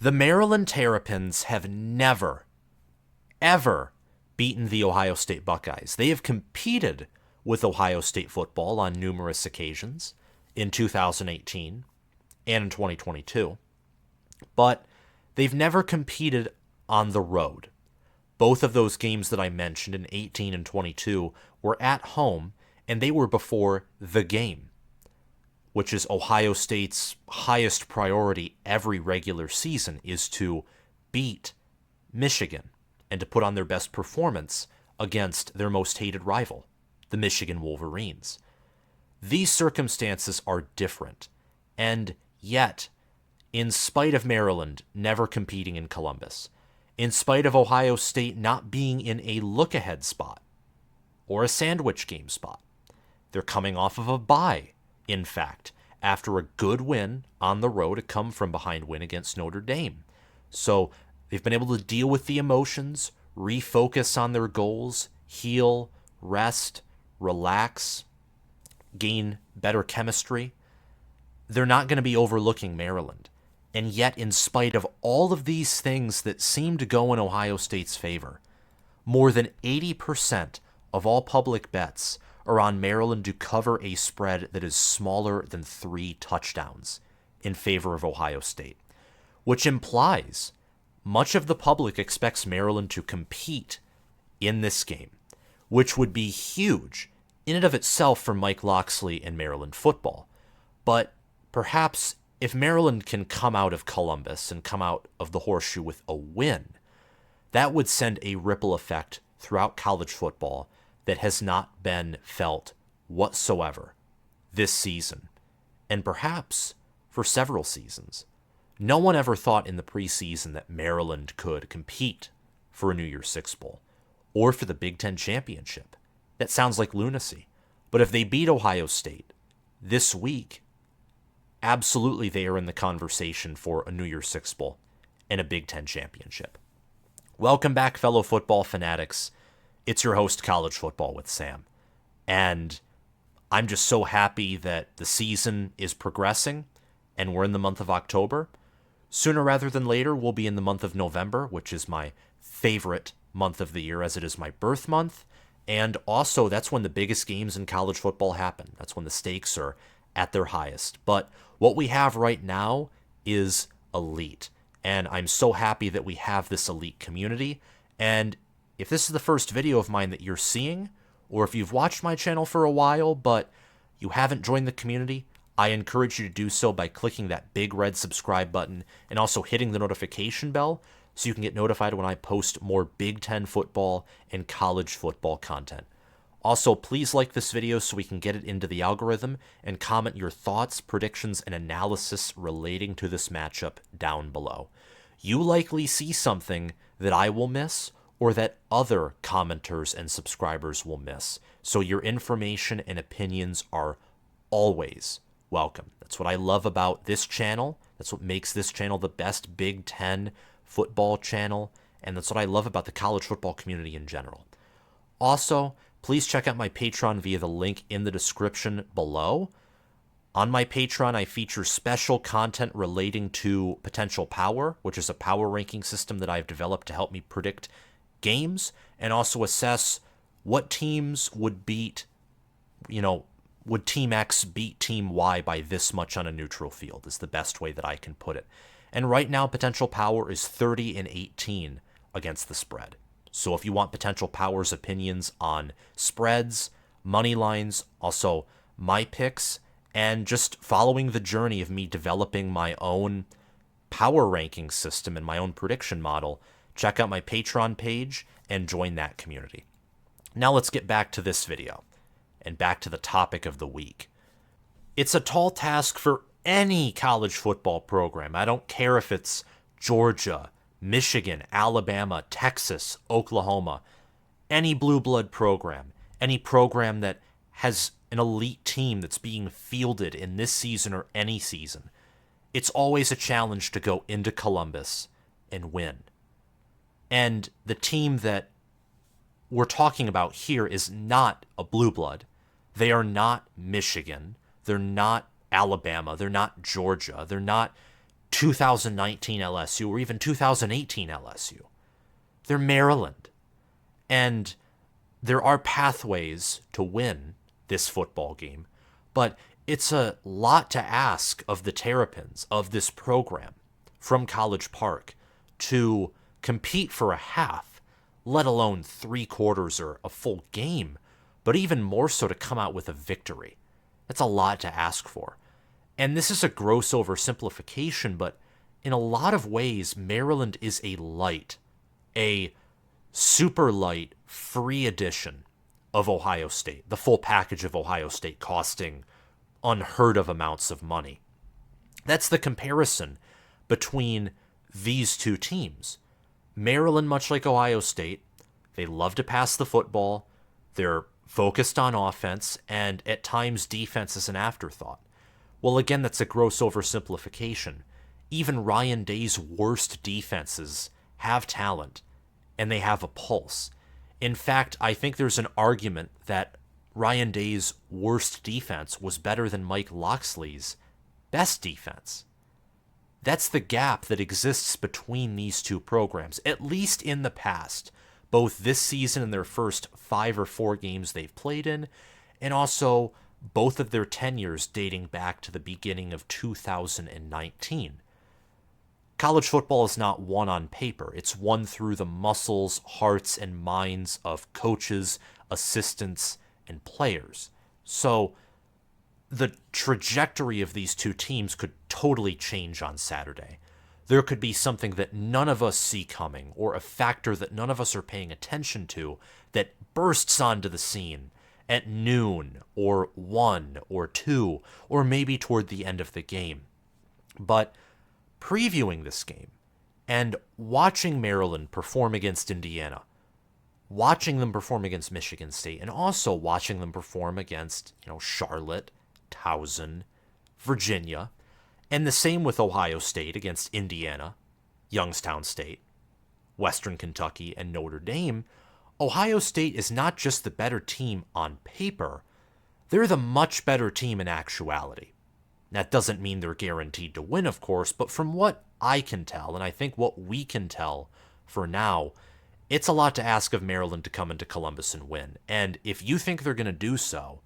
The Maryland Terrapins have never, ever beaten the Ohio State Buckeyes. They have competed with Ohio State football on numerous occasions in 2018 and in 2022, but they've never competed on the road. Both of those games that I mentioned in 18 and 22 were at home, and they were before the game, which is Ohio State's highest priority every regular season, is to beat Michigan and to put on their best performance against their most hated rival, the Michigan Wolverines. These circumstances are different, and yet, in spite of Maryland never competing in Columbus, in spite of Ohio State not being in a look-ahead spot or a sandwich game spot, they're coming off of a bye, in fact, after a good win on the road, a come-from-behind win against Notre Dame. So they've been able to deal with the emotions, refocus on their goals, heal, rest, relax, gain better chemistry. They're not going to be overlooking Maryland. And yet, in spite of all of these things that seem to go in Ohio State's favor, more than 80% of all public bets are on Maryland to cover a spread that is smaller than 3 touchdowns in favor of Ohio State, which implies much of the public expects Maryland to compete in this game, which would be huge in and of itself for Mike Locksley and Maryland football. But perhaps if Maryland can come out of Columbus and come out of the Horseshoe with a win, that would send a ripple effect throughout college football that has not been felt whatsoever this season, and perhaps for several seasons. No one ever thought in the preseason that Maryland could compete for a New Year's Six Bowl or for the Big Ten Championship. That sounds like lunacy. But if they beat Ohio State this week, absolutely they are in the conversation for a New Year's Six Bowl and a Big Ten Championship. Welcome back, fellow football fanatics. It's your host, College Football with Sam. And I'm just so happy that the season is progressing and we're in the month of October. Sooner rather than later, we'll be in the month of November, which is my favorite month of the year as it is my birth month. And also, that's when the biggest games in college football happen. That's when the stakes are at their highest. But what we have right now is elite. And I'm so happy that we have this elite community. And if this is the first video of mine that you're seeing, or if you've watched my channel for a while, but you haven't joined the community, I encourage you to do so by clicking that big red subscribe button and also hitting the notification bell so you can get notified when I post more Big Ten football and college football content. Also, please like this video so we can get it into the algorithm, and comment your thoughts, predictions, and analysis relating to this matchup down below. You likely see something that I will miss or that other commenters and subscribers will miss, so your information and opinions are always welcome. That's what I love about this channel. That's what makes this channel the best Big Ten football channel, and that's what I love about the college football community in general. Also, please check out my Patreon via the link in the description below. On my Patreon, I feature special content relating to Potential Power, which is a power ranking system that I've developed to help me predict games and also assess what teams would beat, would Team X beat Team Y by this much on a neutral field is the best way that I can put it. And right now, Potential Power is 30-18 against the spread. So if you want Potential Power's opinions on spreads, money lines, also my picks, and just following the journey of me developing my own power ranking system and my own prediction model, check out my Patreon page and join that community. Now let's get back to this video and back to the topic of the week. It's a tall task for any college football program. I don't care if it's Georgia, Michigan, Alabama, Texas, Oklahoma, any blue blood program, any program that has an elite team that's being fielded in this season or any season. It's always a challenge to go into Columbus and win. And the team that we're talking about here is not a blue blood. They are not Michigan. They're not Alabama. They're not Georgia. They're not 2019 LSU or even 2018 LSU. They're Maryland. And there are pathways to win this football game, but it's a lot to ask of the Terrapins, of this program from College Park, to compete for a half, let alone 3/4 or a full game, but even more so to come out with a victory. That's a lot to ask for. And this is a gross oversimplification, but in a lot of ways, Maryland is a super light, free edition of Ohio State, the full package of Ohio State costing unheard of amounts of money. That's the comparison between these two teams. Maryland, much like Ohio State, they love to pass the football, they're focused on offense, and at times defense is an afterthought. Well, again, that's a gross oversimplification. Even Ryan Day's worst defenses have talent, and they have a pulse. In fact, I think there's an argument that Ryan Day's worst defense was better than Mike Locksley's best defense. That's the gap that exists between these two programs, at least in the past, both this season and their first 5 or 4 games they've played in, and also both of their tenures dating back to the beginning of 2019. College football is not won on paper. It's won through the muscles, hearts, and minds of coaches, assistants, and players. So the trajectory of these two teams could totally change on Saturday. There could be something that none of us see coming, or a factor that none of us are paying attention to, that bursts onto the scene at noon, or 1, or 2, or maybe toward the end of the game. But previewing this game and watching Maryland perform against Indiana, watching them perform against Michigan State, and also watching them perform against, Charlotte, Towson, Virginia, and the same with Ohio State against Indiana, Youngstown State, Western Kentucky, and Notre Dame, Ohio State is not just the better team on paper, they're the much better team in actuality. That doesn't mean they're guaranteed to win, of course, but from what I can tell, and I think what we can tell for now, it's a lot to ask of Maryland to come into Columbus and win. And if you think they're going to do so,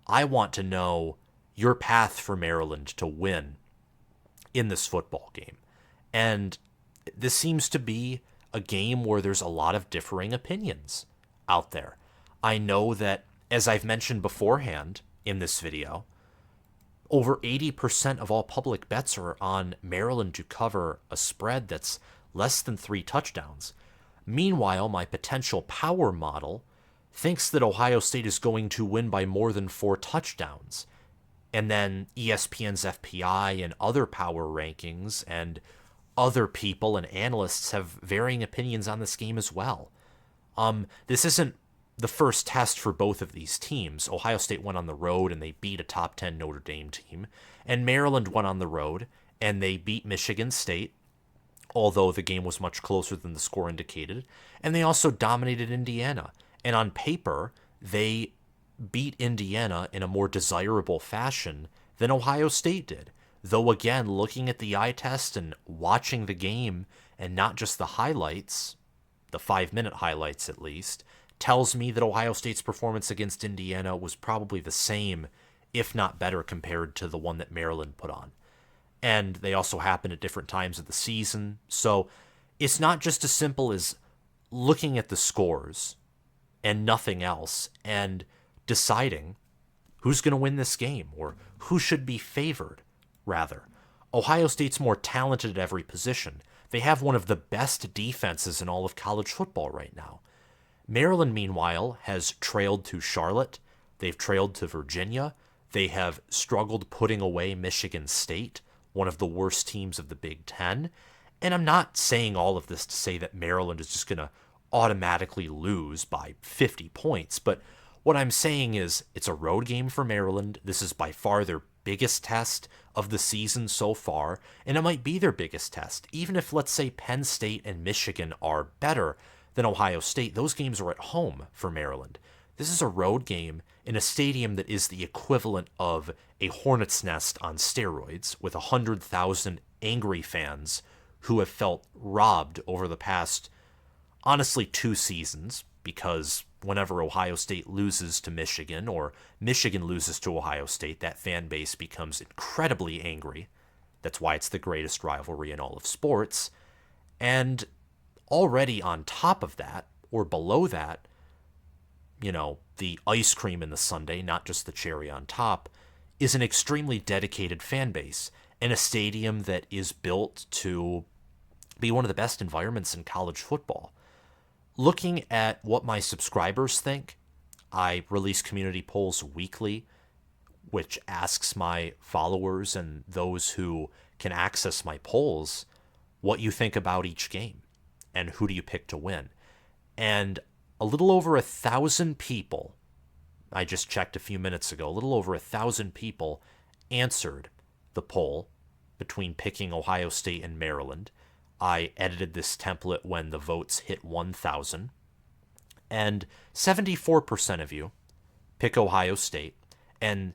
I want to know your path for Maryland to win in this football game. And this seems to be a game where there's a lot of differing opinions out there. I know that, as I've mentioned beforehand in this video, over 80% of all public bets are on Maryland to cover a spread that's less than 3 touchdowns. Meanwhile, my potential power model thinks that Ohio State is going to win by more than 4 touchdowns. And then ESPN's FPI and other power rankings and other people and analysts have varying opinions on this game as well. This isn't the first test for both of these teams. Ohio State went on the road and they beat a top 10 Notre Dame team. And Maryland went on the road and they beat Michigan State, although the game was much closer than the score indicated. And they also dominated Indiana. And on paper, they beat Indiana in a more desirable fashion than Ohio State did. Though again, looking at the eye test and watching the game, and not just the highlights, the 5-minute highlights at least, tells me that Ohio State's performance against Indiana was probably the same, if not better, compared to the one that Maryland put on. And they also happen at different times of the season. So it's not just as simple as looking at the scores and nothing else and deciding who's going to win this game, or who should be favored, rather. Ohio State's more talented at every position. They have one of the best defenses in all of college football right now. Maryland, meanwhile, has trailed to Charlotte. They've trailed to Virginia. They have struggled putting away Michigan State, one of the worst teams of the Big Ten. And I'm not saying all of this to say that Maryland is just going to automatically lose by 50 points, but what I'm saying is it's a road game for Maryland. This is by far their biggest test of the season so far, and it might be their biggest test. Even if, let's say, Penn State and Michigan are better than Ohio State, those games are at home for Maryland. This is a road game in a stadium that is the equivalent of a hornet's nest on steroids, with 100,000 angry fans who have felt robbed over the past, honestly, 2 seasons, because whenever Ohio State loses to Michigan or Michigan loses to Ohio State, that fan base becomes incredibly angry. That's why it's the greatest rivalry in all of sports. And already on top of that, or below that, the ice cream in the sundae, not just the cherry on top, is an extremely dedicated fan base in a stadium that is built to be one of the best environments in college football. Looking at what my subscribers think, I release community polls weekly, which asks my followers and those who can access my polls what you think about each game and who do you pick to win. And a little over 1,000 people, I just checked a few minutes ago, a little over 1,000 people answered the poll between picking Ohio State and Maryland. I edited this template when the votes hit 1,000. And 74% of you pick Ohio State, and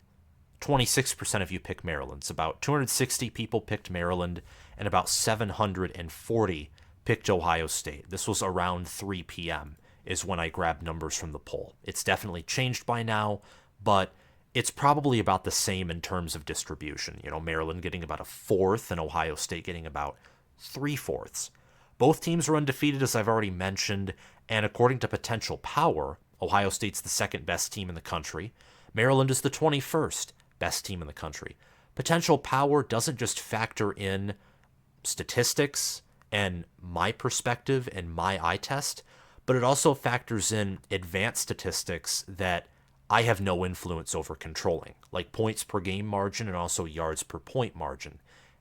26% of you pick Maryland. It's about 260 people picked Maryland, and about 740 picked Ohio State. This was around 3 p.m. is when I grabbed numbers from the poll. It's definitely changed by now, but it's probably about the same in terms of distribution. Maryland getting about 1/4 and Ohio State getting about 3/4. Both teams are undefeated, as I've already mentioned, and according to Potential Power, Ohio State's the second best team in the country. Maryland is the 21st best team in the country. Potential Power doesn't just factor in statistics and my perspective and my eye test, but it also factors in advanced statistics that I have no influence over controlling, like points per game margin and also yards per point margin.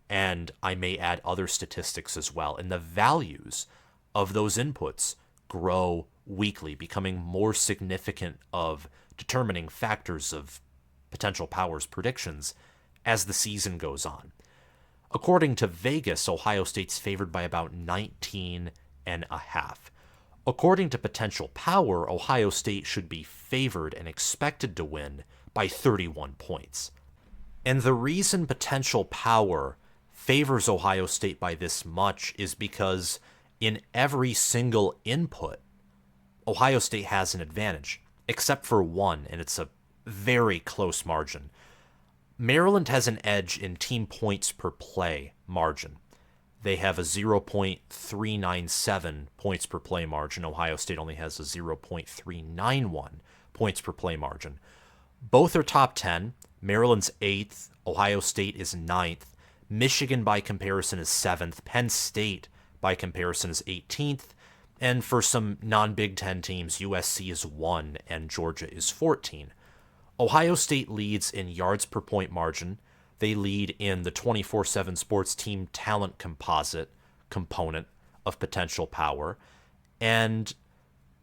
And I may add other statistics as well. And the values of those inputs grow weekly, becoming more significant of determining factors of Potential Power's predictions as the season goes on. According to Vegas, Ohio State's favored by about 19.5. According to Potential Power, Ohio State should be favored and expected to win by 31 points. And the reason Potential Power favors Ohio State by this much is because in every single input, Ohio State has an advantage, except for one, and it's a very close margin. Maryland has an edge in team points per play margin. They have a 0.397 points per play margin. Ohio State only has a 0.391 points per play margin. Both are top 10. Maryland's 8th. Ohio State is 9th. Michigan, by comparison, is 7th. Penn State, by comparison, is 18th. And for some non-Big Ten teams, USC is 1 and Georgia is 14. Ohio State leads in yards per point margin. They lead in the 24/7 Sports team talent composite component of Potential Power. And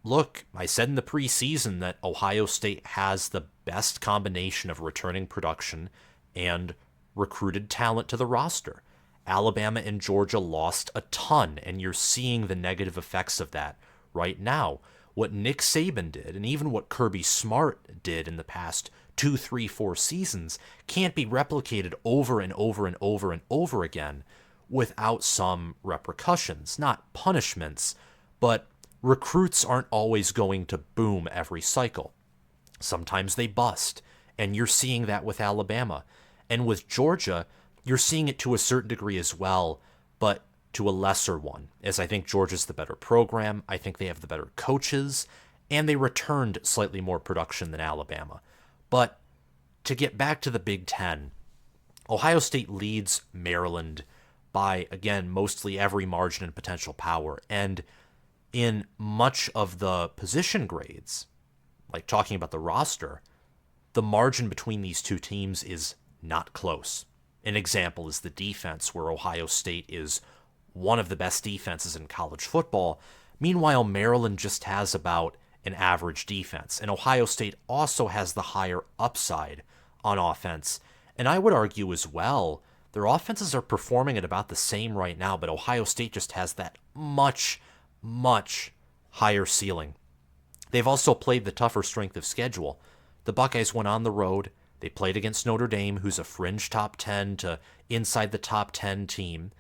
look, I said in the preseason that Ohio State has the best combination of returning production and recruited talent to the roster. Alabama and Georgia lost a ton, and you're seeing the negative effects of that right now. What Nick Saban did, and even what Kirby Smart did in the past 2, 3, 4 seasons, can't be replicated over and over and over and over again without some repercussions. Not punishments, but recruits aren't always going to boom every cycle. Sometimes they bust, and you're seeing that with Alabama. And with Georgia, you're seeing it to a certain degree as well, but to a lesser one, as I think Georgia's the better program, I think they have the better coaches, and they returned slightly more production than Alabama. But to get back to the Big Ten, Ohio State leads Maryland by, again, mostly every margin in Potential Power, and in much of the position grades, like talking about the roster, the margin between these two teams is not close. An example is the defense, where Ohio State is one of the best defenses in college football. Meanwhile, Maryland just has about an average defense, and Ohio State also has the higher upside on offense. And I would argue as well, their offenses are performing at about the same right now, but Ohio State just has that much, much higher ceiling. They've also played the tougher strength of schedule. The Buckeyes went on the road, They played against Notre Dame, who's a fringe top 10 to inside the top 10 team.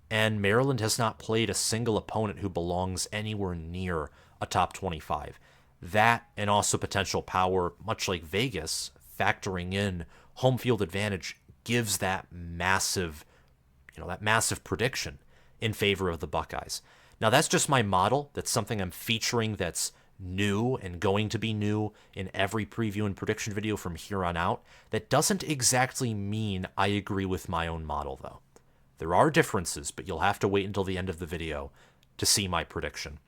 And Maryland has not played a single opponent who belongs anywhere near a top 25. That and also potential power, much like Vegas, factoring in home field advantage, gives that massive prediction in favor of the Buckeyes. Now, that's just my model. That's something I'm featuring that's new and going to be new in every preview and prediction video from here on out. That doesn't exactly mean I agree with my own model, though. There are differences, but you'll have to wait until the end of the video to see my prediction.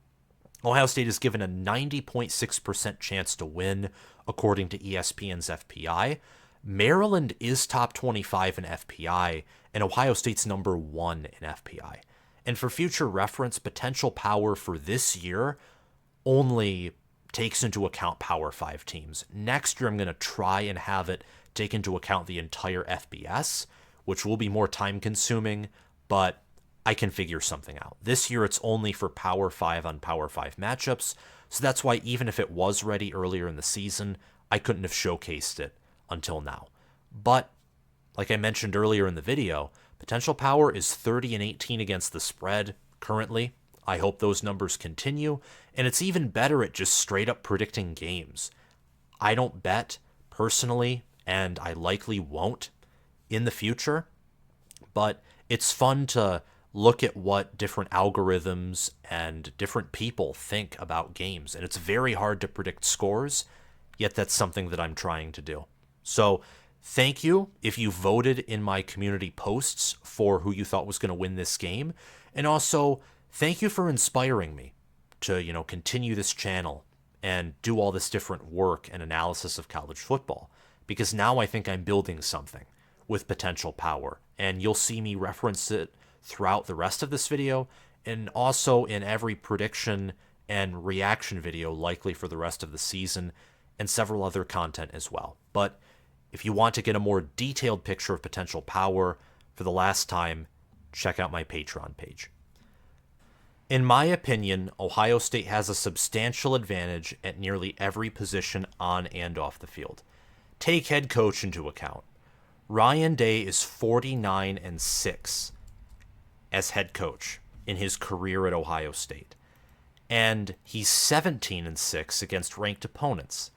Ohio State is given a 90.6% chance to win, according to ESPN's FPI. Maryland is top 25 in FPI, and Ohio State's number 1 in FPI. And for future reference, potential power for this year only takes into account Power 5 teams. Next year, I'm going to try and have it take into account the entire FBS, which will be more time-consuming, but I can figure something out. This year, it's only for Power 5 on Power 5 matchups, so that's why even if it was ready earlier in the season, I couldn't have showcased it until now. But, like I mentioned earlier in the video, potential power is 30-18 against the spread currently. I hope those numbers continue, and it's even better at just straight-up predicting games. I don't bet, personally, and I likely won't in the future, but it's fun to look at what different algorithms and different people think about games, and it's very hard to predict scores, yet that's something that I'm trying to do. So thank you if you voted in my community posts for who you thought was going to win this game, and also thank you for inspiring me to, continue this channel and do all this different work and analysis of college football, because now I think I'm building something with potential power, and you'll see me reference it throughout the rest of this video and also in every prediction and reaction video likely for the rest of the season and several other content as well. But if you want to get a more detailed picture of potential power for the last time, check out my Patreon page. In my opinion, Ohio State has a substantial advantage at nearly every position on and off the field. Take head coach into account. Ryan Day is 49-6 as head coach in his career at Ohio State, and he's 17-6 against ranked opponents.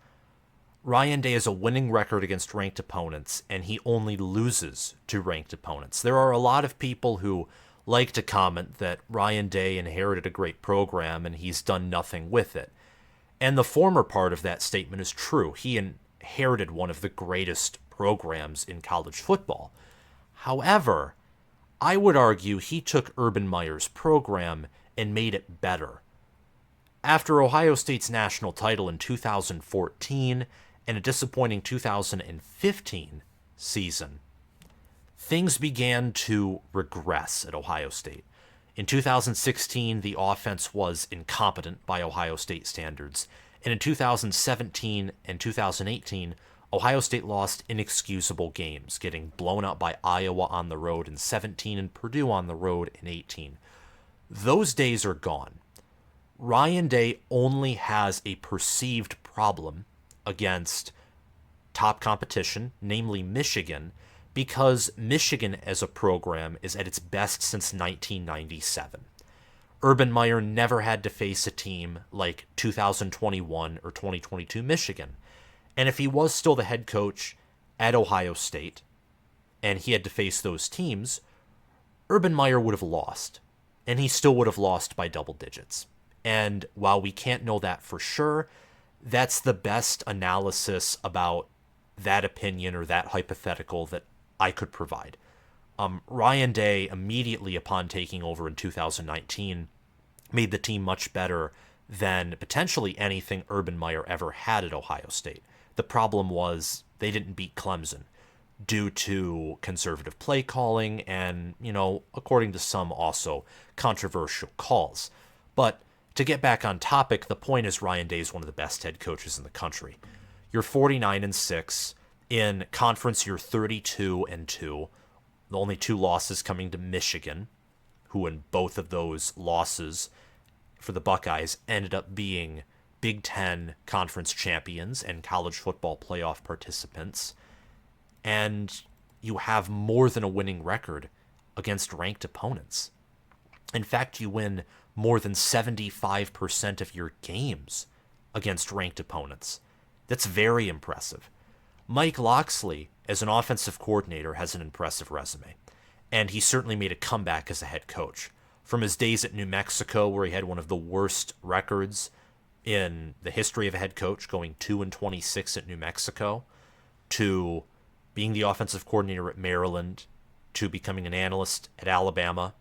Ryan Day has a winning record against ranked opponents, and he only loses to ranked opponents. There are a lot of people who like to comment that Ryan Day inherited a great program and he's done nothing with it. And the former part of that statement is true. He inherited one of the greatest programs in college football. However, I would argue he took Urban Meyer's program and made it better. After Ohio State's national title in 2014 and a disappointing 2015 season, things began to regress at Ohio State. In 2016, the offense was incompetent by Ohio State standards, and in 2017 and 2018, Ohio State lost inexcusable games, getting blown out by Iowa on the road in 17 and Purdue on the road in 18. Those days are gone. Ryan Day only has a perceived problem against top competition, namely Michigan, because Michigan as a program is at its best since 1997. Urban Meyer never had to face a team like 2021 or 2022 Michigan. And if he was still the head coach at Ohio State and he had to face those teams, Urban Meyer would have lost. And he still would have lost by double digits. And while we can't know that for sure, that's the best analysis about that opinion or that hypothetical that I could provide. Ryan Day, immediately upon taking over in 2019, made the team much better than potentially anything Urban Meyer ever had at Ohio State. The problem was they didn't beat Clemson due to conservative play calling and, according to some, also controversial calls. But to get back on topic, the point is Ryan Day is one of the best head coaches in the country. You're 49-6. In conference, you're 32-2. The only two losses coming to Michigan, who in both of those losses for the Buckeyes ended up being Big Ten conference champions and college football playoff participants. and you have more than a winning record against ranked opponents. In fact, you win more than 75% of your games against ranked opponents. That's very impressive. Mike Locksley, as an offensive coordinator, has an impressive resume, and he certainly made a comeback as a head coach. From his days at New Mexico, where he had one of the worst records in the history of a head coach, going 2-26 at New Mexico, to being the offensive coordinator at Maryland, to becoming an analyst at Alabama,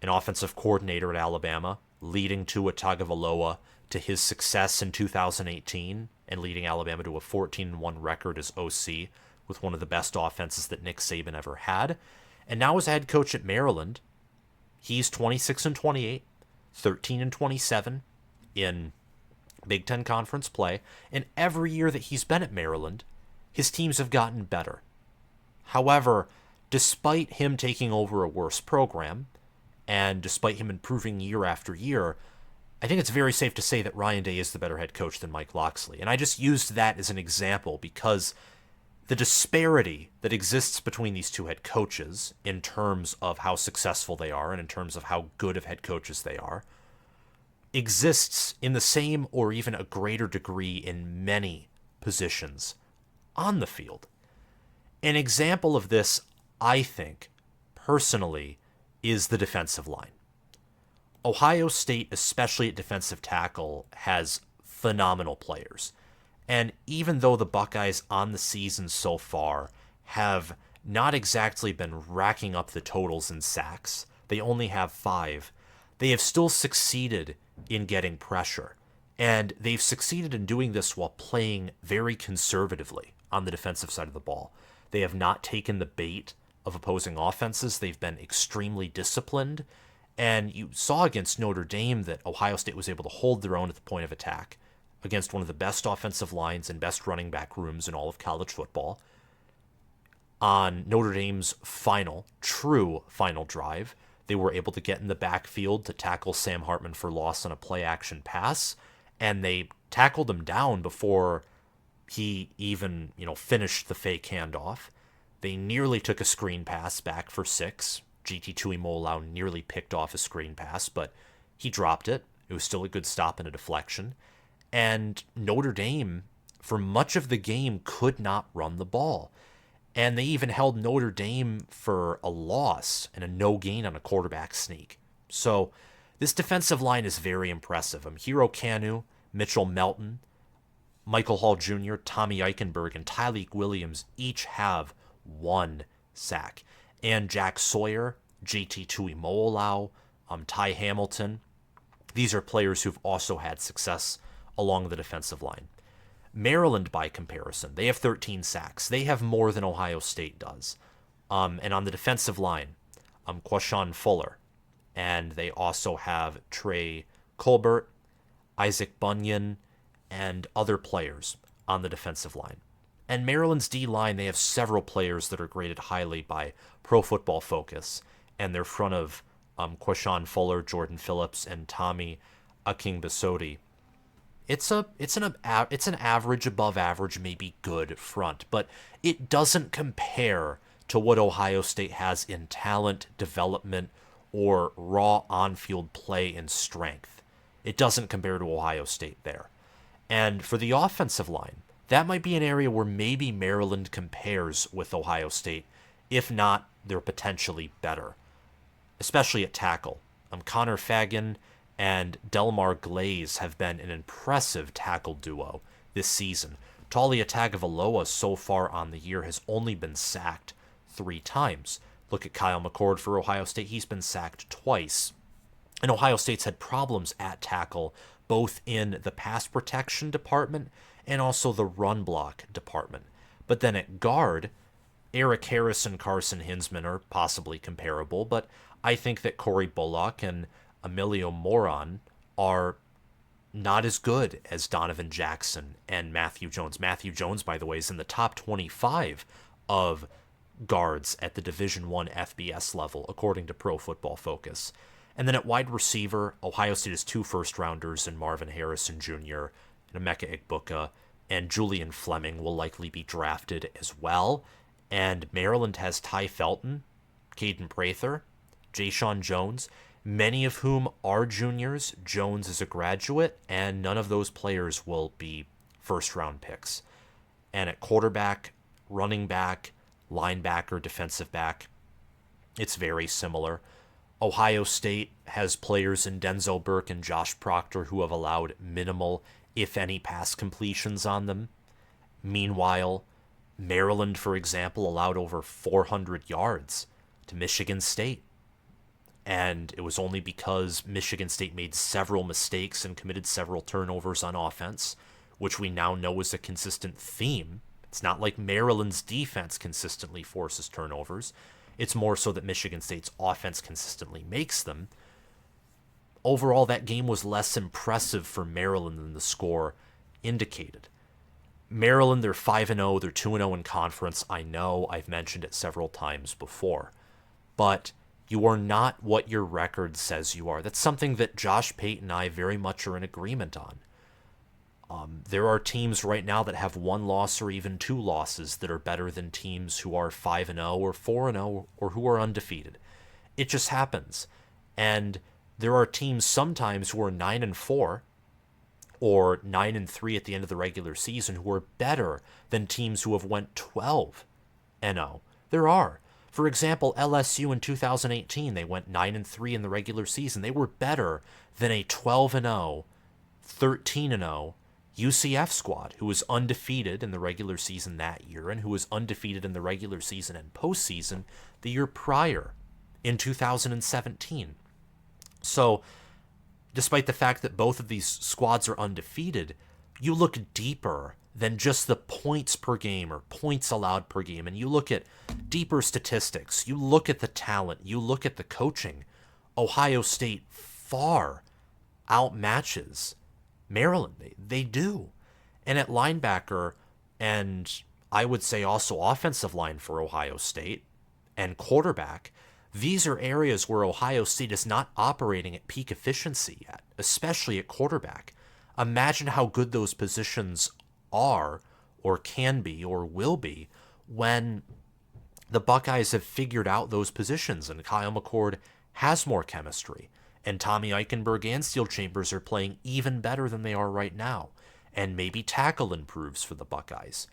an offensive coordinator at Alabama, leading Tua Tagovailoa to his success in 2018 and leading Alabama to a 14-1 record as OC with one of the best offenses that Nick Saban ever had. And now as a head coach at Maryland, he's 26-28, 13-27 in Big Ten Conference play, and every year that he's been at Maryland, his teams have gotten better. However, despite him taking over a worse program, and despite him improving year after year, I think it's very safe to say that Ryan Day is the better head coach than Mike Locksley. And I just used that as an example because the disparity that exists between these two head coaches in terms of how successful they are and in terms of how good of head coaches they are exists in the same or even a greater degree in many positions on the field. An example of this, I think, personally, is the defensive line. Ohio State, especially at defensive tackle, has phenomenal players. And even though the Buckeyes on the season so far have not exactly been racking up the totals in sacks, they only have 5, they have still succeeded in getting pressure. And they've succeeded in doing this while playing very conservatively on the defensive side of the ball. They have not taken the bait of opposing offenses. They've been extremely disciplined. And you saw against Notre Dame that Ohio State was able to hold their own at the point of attack against one of the best offensive lines and best running back rooms in all of college football. On Notre Dame's true final drive, they were able to get in the backfield to tackle Sam Hartman for loss on a play-action pass, and they tackled him down before he even, finished the fake handoff. They nearly took a screen pass back for 6. GT Tuimoloau nearly picked off a screen pass, but he dropped it. It was still a good stop and a deflection. And Notre Dame, for much of the game, could not run the ball. And they even held Notre Dame for a loss and a no gain on a quarterback sneak. So this defensive line is very impressive. Hiro Kanu, Mitchell Melton, Michael Hall Jr., Tommy Eichenberg, and Tyleik Williams each have 1 sack. And Jack Sawyer, JT Tuimoloau, Ty Hamilton. These are players who've also had success along the defensive line. Maryland, by comparison, they have 13 sacks. They have more than Ohio State does. And on the defensive line, Quashon Fuller. And they also have Trey Colbert, Isaac Bunyan, and other players on the defensive line. And Maryland's D-line, they have several players that are graded highly by Pro Football Focus, and they're front of Quashon Fuller, Jordan Phillips, and Tommy Akingbasodi. It's an average, above average, maybe good front, but it doesn't compare to what Ohio State has in talent, development, or raw on-field play and strength. It doesn't compare to Ohio State there. And for the offensive line, that might be an area where maybe Maryland compares with Ohio State. If not, they're potentially better, especially at tackle. Connor Fagan and Delmar Glaze have been an impressive tackle duo this season. Taulia Tagovailoa so far on the year has only been sacked 3 times. Look at Kyle McCord for Ohio State. He's been sacked twice. And Ohio State's had problems at tackle, both in the pass protection department and also the run block department. But then at guard, Eric Harris and Carson Hinsman are possibly comparable, but I think that Corey Bullock and Emilio Moron are not as good as Donovan Jackson and Matthew Jones. Matthew Jones, by the way, is in the top 25 of guards at the Division I FBS level, according to Pro Football Focus. And then at wide receiver, Ohio State has 2 first-rounders in Marvin Harrison Jr. and Emeka Egbuka and Julian Fleming will likely be drafted as well. And Maryland has Ty Felton, Caden Prather, Jayshon Jones, many of whom are juniors. Jones is a graduate, and none of those players will be first-round picks. And at quarterback, running back, linebacker, defensive back, it's very similar. Ohio State has players in Denzel Burke and Josh Proctor who have allowed minimal, if any, pass completions on them. Meanwhile, Maryland, for example, allowed over 400 yards to Michigan State. And it was only because Michigan State made several mistakes and committed several turnovers on offense, which we now know is a consistent theme. It's not like Maryland's defense consistently forces turnovers. It's more so that Michigan State's offense consistently makes them. Overall, that game was less impressive for Maryland than the score indicated. Maryland, they're 5-0, they're 2-0 in conference. I know I've mentioned it several times before. But you are not what your record says you are. That's something that Josh Pate and I very much are in agreement on. There are teams right now that have one loss or even two losses that are better than teams who are 5-0 or 4-0 or who are undefeated. It just happens. And there are teams sometimes who are 9-4 or 9-3 at the end of the regular season who are better than teams who have went 12-0. There are. For example, LSU in 2018, they went 9-3 in the regular season. They were better than a 12-0, 13-0 UCF squad who was undefeated in the regular season that year and who was undefeated in the regular season and postseason the year prior in 2017. So, despite the fact that both of these squads are undefeated, you look deeper than just the points per game or points allowed per game, and you look at deeper statistics, you look at the talent, you look at the coaching. Ohio State far outmatches Maryland. They do. And at linebacker, and I would say also offensive line for Ohio State, and quarterback, these are areas where Ohio State is not operating at peak efficiency yet, especially at quarterback. Imagine how good those positions are, or can be, or will be, when the Buckeyes have figured out those positions and Kyle McCord has more chemistry. And Tommy Eichenberg and Steel Chambers are playing even better than they are right now. And maybe tackle improves for the Buckeyes.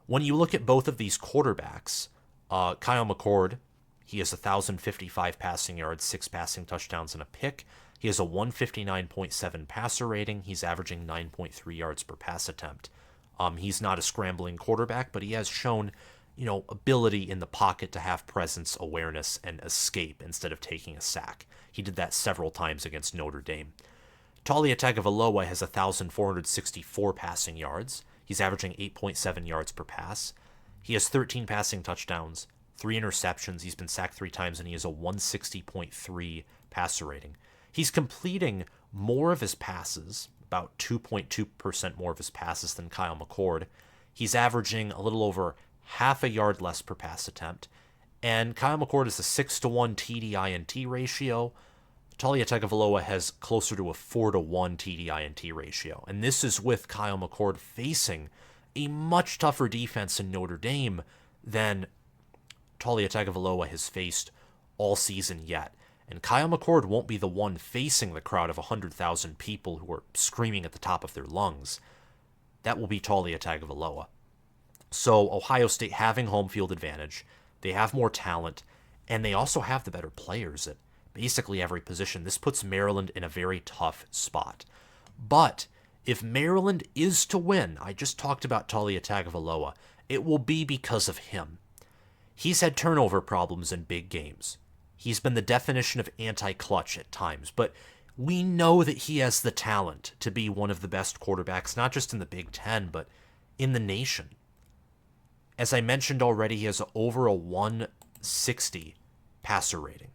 When you look at both of these quarterbacks, Kyle McCord, he has 1,055 passing yards, 6 passing touchdowns, and a pick. He has a 159.7 passer rating. He's averaging 9.3 yards per pass attempt. He's not a scrambling quarterback, but he has shown, ability in the pocket to have presence, awareness, and escape instead of taking a sack. He did that several times against Notre Dame. Taulia Tagovailoa has 1,464 passing yards. He's averaging 8.7 yards per pass. He has 13 passing touchdowns, 3 interceptions. He's been sacked 3 times, and he has a 160.3 passer rating. He's completing more of his passes, about 2.2% more of his passes than Kyle McCord. He's averaging a little over half a yard less per pass attempt. And Kyle McCord is a 6-to-1 TD-INT ratio. Taulia Tagovailoa has closer to a 4-to-1 TD-INT ratio. And this is with Kyle McCord facing a much tougher defense in Notre Dame than Taulia Tagovailoa has faced all season yet. And Kyle McCord won't be the one facing the crowd of 100,000 people who are screaming at the top of their lungs. That will be Taulia Tagovailoa. So Ohio State having home field advantage, they have more talent, and they also have the better players at basically every position. This puts Maryland in a very tough spot. But if Maryland is to win, I just talked about Taulia Tagovailoa, it will be because of him. He's had turnover problems in big games. He's been the definition of anti-clutch at times, but we know that he has the talent to be one of the best quarterbacks, not just in the Big Ten, but in the nation. As I mentioned already, he has over a 160 passer rating.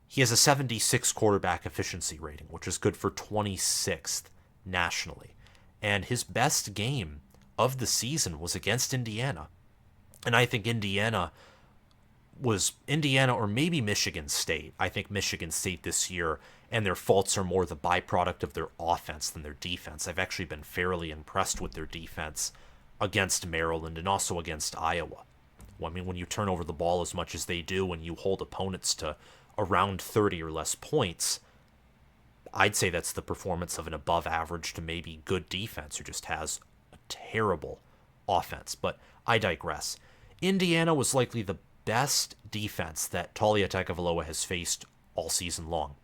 He has a 76 quarterback efficiency rating, which is good for 26th nationally. And his best game of the season was against Indiana. And I think Indiana was Indiana or maybe Michigan State. I think Michigan State this year, and their faults are more the byproduct of their offense than their defense. I've actually been fairly impressed with their defense against Maryland and also against Iowa. Well, I mean, when you turn over the ball as much as they do, when you hold opponents to around 30 or less points, I'd say that's the performance of an above average to maybe good defense who just has a terrible offense. But I digress. Indiana was likely the best defense that Taulia Tagovailoa has faced all season long.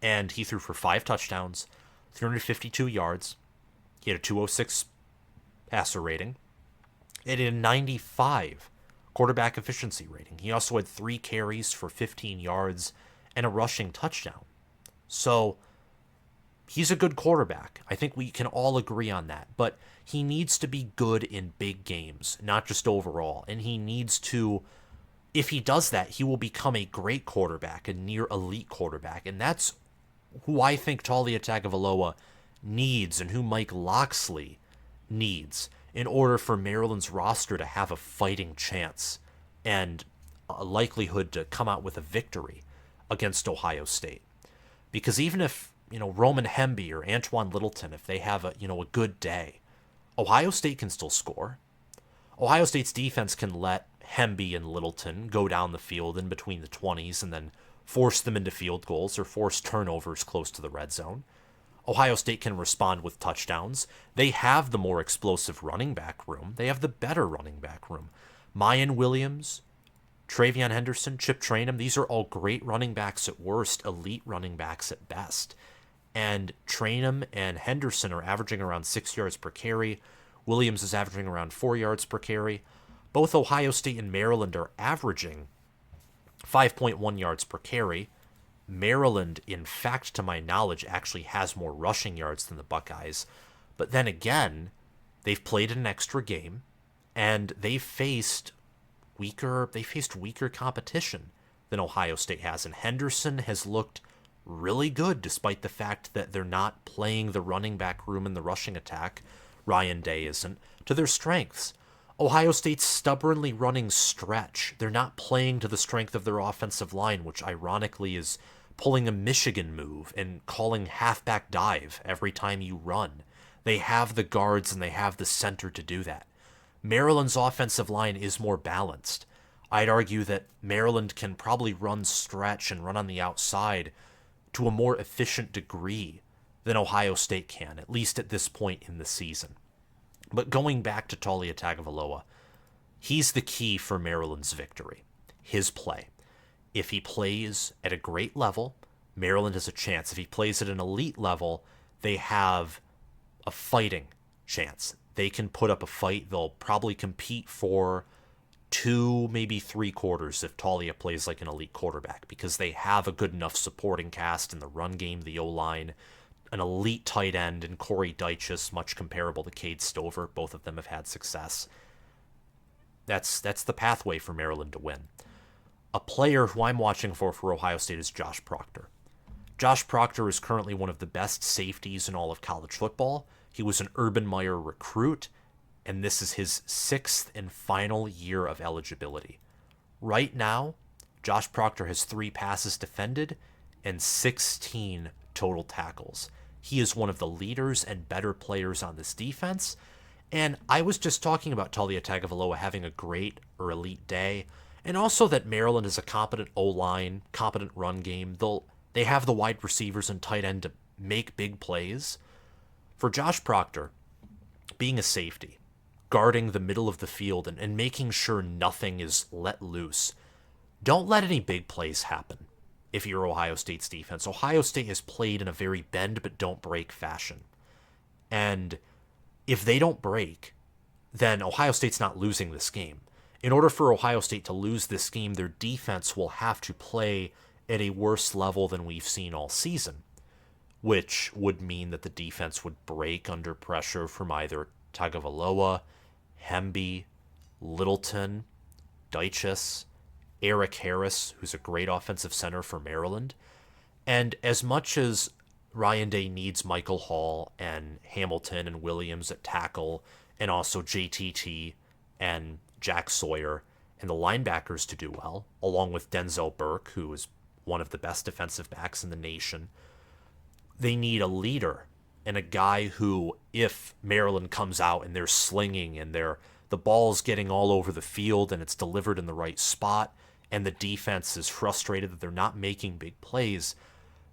And he threw for 5 touchdowns, 352 yards. He had a 206 passer rating. It had a 95 quarterback efficiency rating. He also had 3 carries for 15 yards and a rushing touchdown. So he's a good quarterback. I think we can all agree on that. But he needs to be good in big games, not just overall. And he needs to, if he does that, he will become a great quarterback, a near elite quarterback. And that's who I think Taulia Tagovailoa needs and who Mike Locksley needs in order for Maryland's roster to have a fighting chance and a likelihood to come out with a victory against Ohio State. Because even if, Roman Hemby or Antoine Littleton, if they have a good day, Ohio State can still score. Ohio State's defense can let Hemby and Littleton go down the field in between the 20s and then force them into field goals or force turnovers close to the red zone. Ohio State can respond with touchdowns. They have the more explosive running back room. They have the better running back room. Mayan Williams, Travion Henderson, Chip Trayanum, these are all great running backs at worst, elite running backs at best. And Trayanum and Henderson are averaging around 6 yards per carry. Williams is averaging around 4 yards per carry. Both Ohio State and Maryland are averaging 5.1 yards per carry. Maryland, in fact, to my knowledge, actually has more rushing yards than the Buckeyes. But then again, they've played an extra game, and they faced weaker competition than Ohio State has. And Henderson has looked really good despite the fact that they're not playing the running back room in the rushing attack. Ryan Day isn't, to their strengths. Ohio State's stubbornly running stretch. They're not playing to the strength of their offensive line, which ironically is pulling a Michigan move and calling halfback dive every time you run. They have the guards and they have the center to do that. Maryland's offensive line is more balanced. I'd argue that Maryland can probably run stretch and run on the outside to a more efficient degree than Ohio State can, at least at this point in the season. But going back to Taulia Tagovailoa, he's the key for Maryland's victory. His play. If he plays at a great level, Maryland has a chance. If he plays at an elite level, they have a fighting chance. They can put up a fight. They'll probably compete for 2, maybe 3 quarters if Taulia plays like an elite quarterback, because they have a good enough supporting cast in the run game, the O-line, an elite tight end in Corey Dyches, much comparable to Cade Stover. Both of them have had success. That's the pathway for Maryland to win. A player who I'm watching for Ohio State is Josh Proctor. Josh Proctor is currently one of the best safeties in all of college football. He was an Urban Meyer recruit, and this is his 6th and final year of eligibility. Right now, Josh Proctor has 3 passes defended and 16 total tackles. He is one of the leaders and better players on this defense. And I was just talking about Taulia Tagovailoa having a great or elite day, and also that Maryland is a competent O-line, competent run game. They have the wide receivers and tight end to make big plays. For Josh Proctor, being a safety, guarding the middle of the field and making sure nothing is let loose, don't let any big plays happen. If you're Ohio State's defense, Ohio State has played in a very bend but don't break fashion. And if they don't break, then Ohio State's not losing this game. In order for Ohio State to lose this game, their defense will have to play at a worse level than we've seen all season, which would mean that the defense would break under pressure from either Tagovailoa, Hemby, Littleton, Dyches, Eric Harris, who's a great offensive center for Maryland. And as much as Ryan Day needs Michael Hall and Hamilton and Williams at tackle, and also JTT and Jack Sawyer and the linebackers to do well, along with Denzel Burke, who is one of the best defensive backs in the nation. They need a leader and a guy who, if Maryland comes out and they're slinging and the ball's getting all over the field and it's delivered in the right spot and the defense is frustrated that they're not making big plays,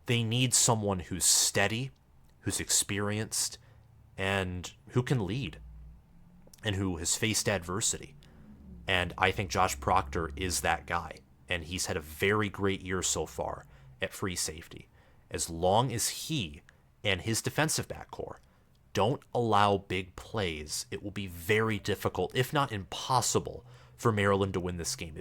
they need someone who's steady, who's experienced, and who can lead and who has faced adversity. And I think Josh Proctor is that guy. And he's had a very great year so far at free safety. As long as he and his defensive back core don't allow big plays, it will be very difficult, if not impossible, for Maryland to win this game.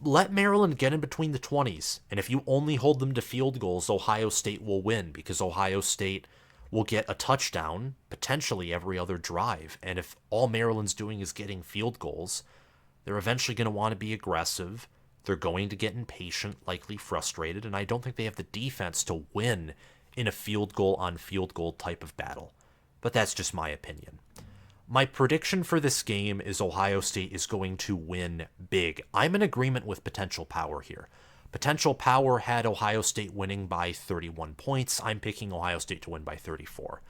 Let Maryland get in between the 20s, and if you only hold them to field goals, Ohio State will win, because Ohio State will get a touchdown potentially every other drive. And if all Maryland's doing is getting field goals, they're eventually going to want to be aggressive. They're going to get impatient, likely frustrated, and I don't think they have the defense to win in a field goal on field goal type of battle. But that's just my opinion. My prediction for this game is Ohio State is going to win big. I'm in agreement with Potential Power here. Potential Power had Ohio State winning by 31 points. I'm picking Ohio State to win by 34.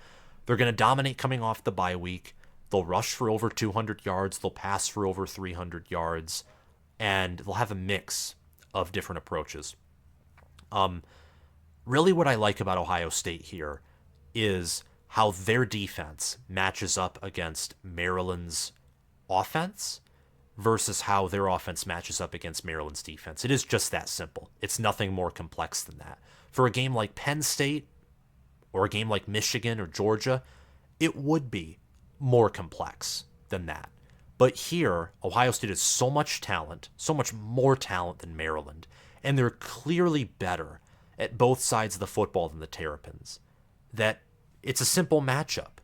They're going to dominate coming off the bye week. They'll rush for over 200 yards. They'll pass for over 300 yards. And they'll have a mix of different approaches. Really what I like about Ohio State here is how their defense matches up against Maryland's offense versus how their offense matches up against Maryland's defense. It is just that simple. It's nothing more complex than that. For a game like Penn State or a game like Michigan or Georgia, it would be more complex than that. But here, Ohio State has so much talent, so much more talent than Maryland, and they're clearly better at both sides of the football than the Terrapins, that it's a simple matchup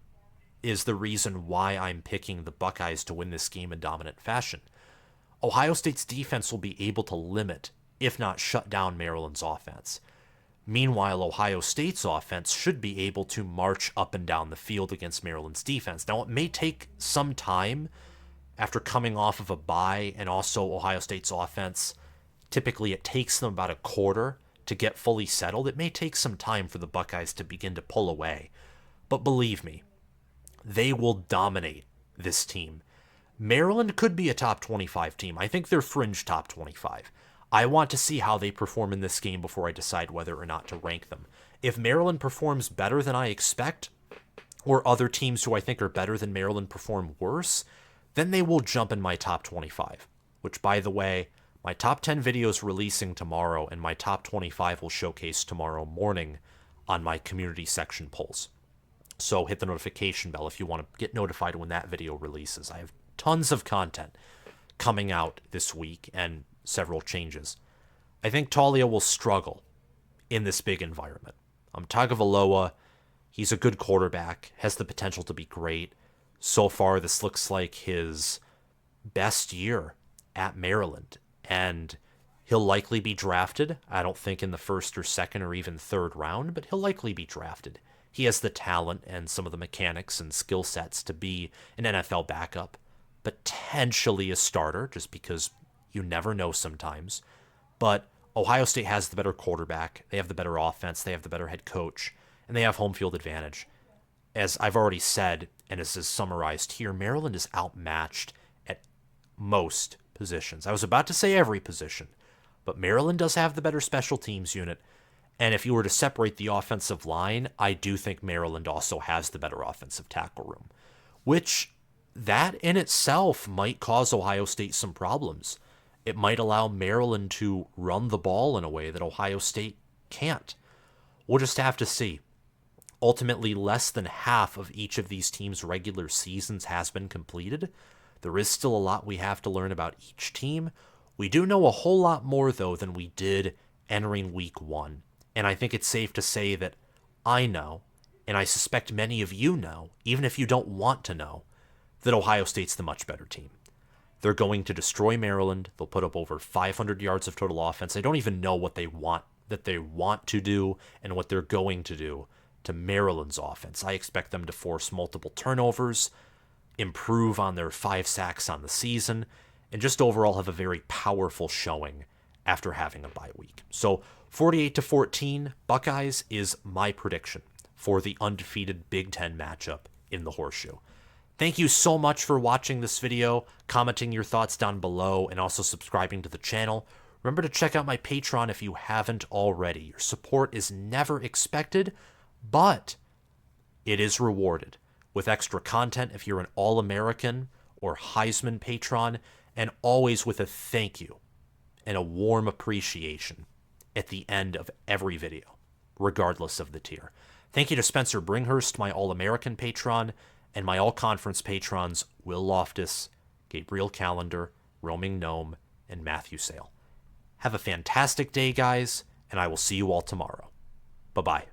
is the reason why I'm picking the Buckeyes to win this game in dominant fashion. Ohio State's defense will be able to limit, if not shut down, Maryland's offense. Meanwhile, Ohio State's offense should be able to march up and down the field against Maryland's defense. Now, it may take some time after coming off of a bye, and also Ohio State's offense, typically it takes them about a quarter to get fully settled. It may take some time for the Buckeyes to begin to pull away. But believe me, they will dominate this team. Maryland could be a top 25 team. I think they're fringe top 25. I want to see how they perform in this game before I decide whether or not to rank them. If Maryland performs better than I expect, or other teams who I think are better than Maryland perform worse, then they will jump in my top 25, which, by the way, my top 10 video is releasing tomorrow, and my top 25 will showcase tomorrow morning on my community section polls. So hit the notification bell if you want to get notified when that video releases. I have tons of content coming out this week and several changes. I think Taulia will struggle in this big environment. Tagovailoa, he's a good quarterback, has the potential to be great. So far, this looks like his best year at Maryland, and he'll likely be drafted. I don't think in the first or second or even third round, but he'll likely be drafted. He has the talent and some of the mechanics and skill sets to be an NFL backup, potentially a starter, just because you never know sometimes. But Ohio State has the better quarterback, they have the better offense, they have the better head coach, and they have home field advantage. As I've already said, and as is summarized here, Maryland is outmatched at most positions. I was about to say every position, but Maryland does have the better special teams unit. And if you were to separate the offensive line, I do think Maryland also has the better offensive tackle room, which that in itself might cause Ohio State some problems. It might allow Maryland to run the ball in a way that Ohio State can't. We'll just have to see. Ultimately, less than half of each of these teams' regular seasons has been completed. There is still a lot we have to learn about each team. We do know a whole lot more, though, than we did entering week one. And I think it's safe to say that I know, and I suspect many of you know, even if you don't want to know, that Ohio State's the much better team. They're going to destroy Maryland. They'll put up over 500 yards of total offense. I don't even know what they want to do and what they're going to do to Maryland's offense. I expect them to force multiple turnovers, improve on their 5 sacks on the season, and just overall have a very powerful showing after having a bye week. So 48-14 Buckeyes is my prediction for the undefeated Big Ten matchup in the Horseshoe. Thank you so much for watching this video, commenting your thoughts down below, and also subscribing to the channel. Remember to check out my Patreon if you haven't already. Your support is never expected, but it is rewarded with extra content if you're an All-American or Heisman patron, and always with a thank you and a warm appreciation at the end of every video, regardless of the tier. Thank you to Spencer Bringhurst, my All-American patron, and my All-Conference patrons, Will Loftus, Gabriel Calendar, Roaming Gnome, and Matthew Sale. Have a fantastic day, guys, and I will see you all tomorrow. Bye-bye.